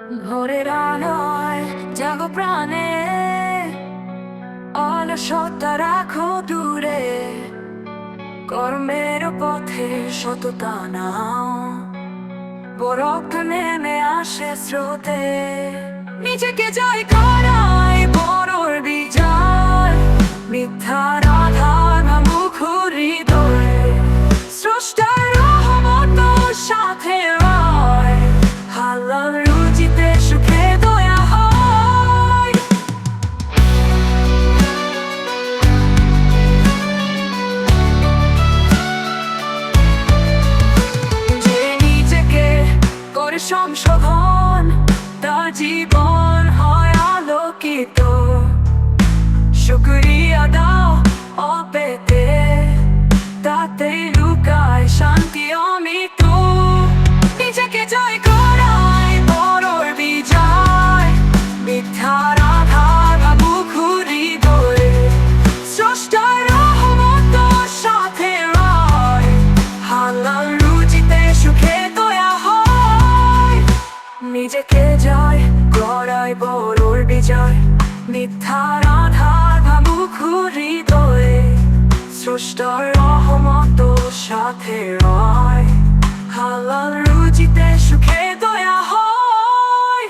ভোরের আলোয় জাগো প্রাণে, অলসতা রাখো দূরে, কর্মের পথে সততা নাও, বরফ নেমে আসে স্রোতে। নিজেকে জয় করাই বড়র বিজয়, মিথ্যার আধার মুখর হৃদয়ে, স্রষ্টার রহমত সাথে রয়, হালাল রুচিতে সুখে দয়া হয়। যে নিজেকে করে সংশোধন, তার জীবন হয় আলোকিত। শুকরিয়া দাও অপেতে, তাতেই লুকায় শান্তি অমিত। নিজেকে জয় করাই বড়র বিজয়, মিথ্যার আধার মুখর হৃদয়ে, স্রষ্টার রহমত সাথে রয়, হালাল রুচিতে সুখে দয়া হয়। নিজেকে জয় করাই বড়র বিজয়, মিথ্যার আধার মুখর হৃদয়ে, স্রষ্টার রহমত সাথে রয়, হালাল রুচিতে সুখে দয়া হয়।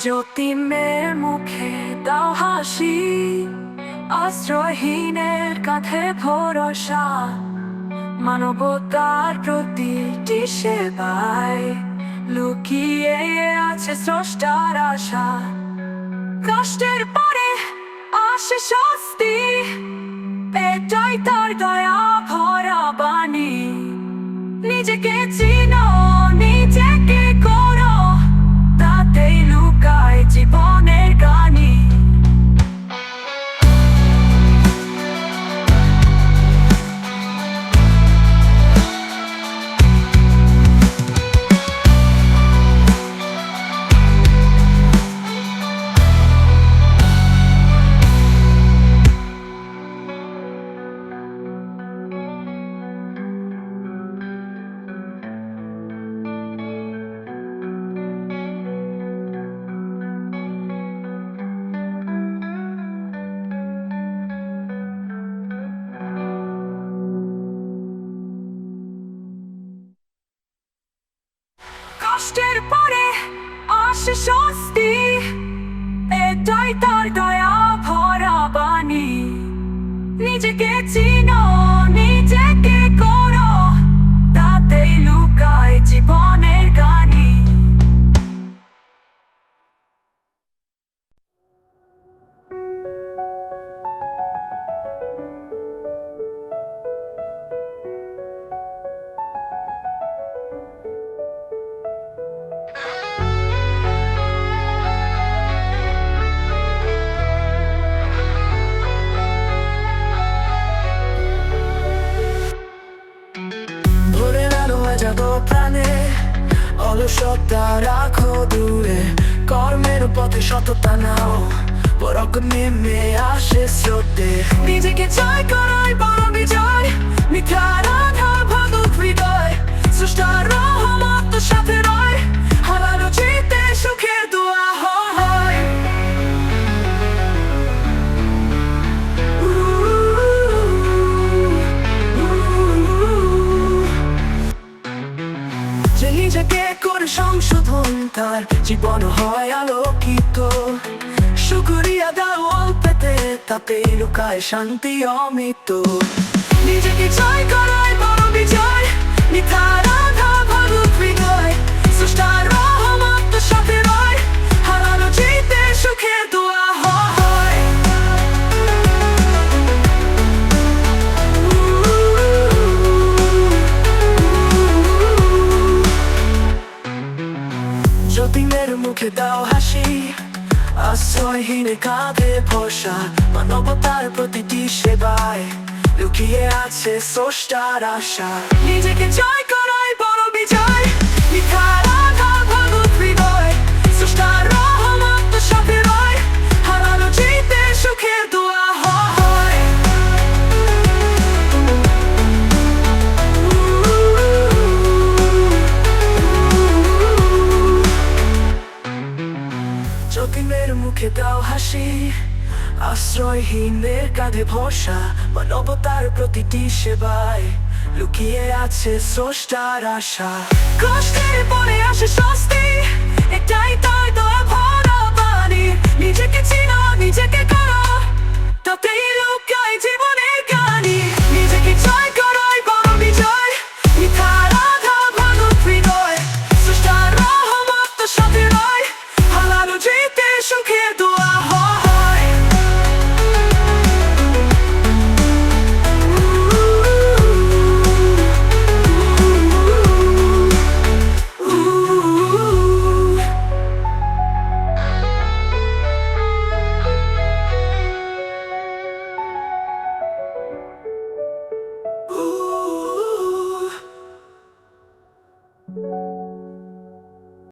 জ্যোতির্মের মুখে দাও হাসি, আশ্রয়হীনের কাঁধে ভরসা, মানবতার প্রতিটি সেবায় লুকিয়ে আছে স্রষ্টার আশা। কষ্টের পরে আসে স্বস্তি, এটাই তার দয়া ভরা বাণী। নিজেকে চিনো, নিজেকে করো, তাতেই লুকায় জীবনের গানি। কষ্টের পরে আসে স্বস্তি, এটাই তার দয়া ভরা বাণী। নিজেকে চিনো, নিজেকে করো, তাতেই লুকায় জীবনের গানি। ভোরের আলোয় জাগো প্রাণে, অলসতা রাখো দূরে, কর্মের পথে সততা নাও, বরফ নেমে আসে স্রোতে। নিজেকে জয় করাই বড় বিজয়, মিথ্যার আধার ভাঙুক হৃদয়, স্রষ্টার রহমত সাথে রয়, হালাল রুচিতে সুখের দোয়া হয়। যে নিজেকে করে সংশোধন, তার জীবন হয় আলোকিত। শুকরিয়া দাও অল্পেতে, তাতে লুকায় শান্তি অমিত। নিজেকে জয় করাই বড় বিজয়, মিথ্যার আধার ভাঙুক হৃদয়, স্রষ্টার রহমত সাথে রয়, হালাল রুচিতে সুখের দোয়া হয়। জ্যোতির্মের মুখে দাও হাসি, আশ্রয়হীনের কাঁধে ভরসা, মানবতার প্রতিটি সেবায় লুকিয়ে আছে স্রষ্টার আশা। নিজেকে জয় করাই বড় বিজয়, মিথ্যার আধার ভাঙুক হৃদয়, মুখে দাও হাসি, আশ্রয়হীনের কাঁধে ভরসা, মানবতার প্রতিটি সেবায় লুকিয়ে আছে স্রষ্টার আশা। কষ্টের পরে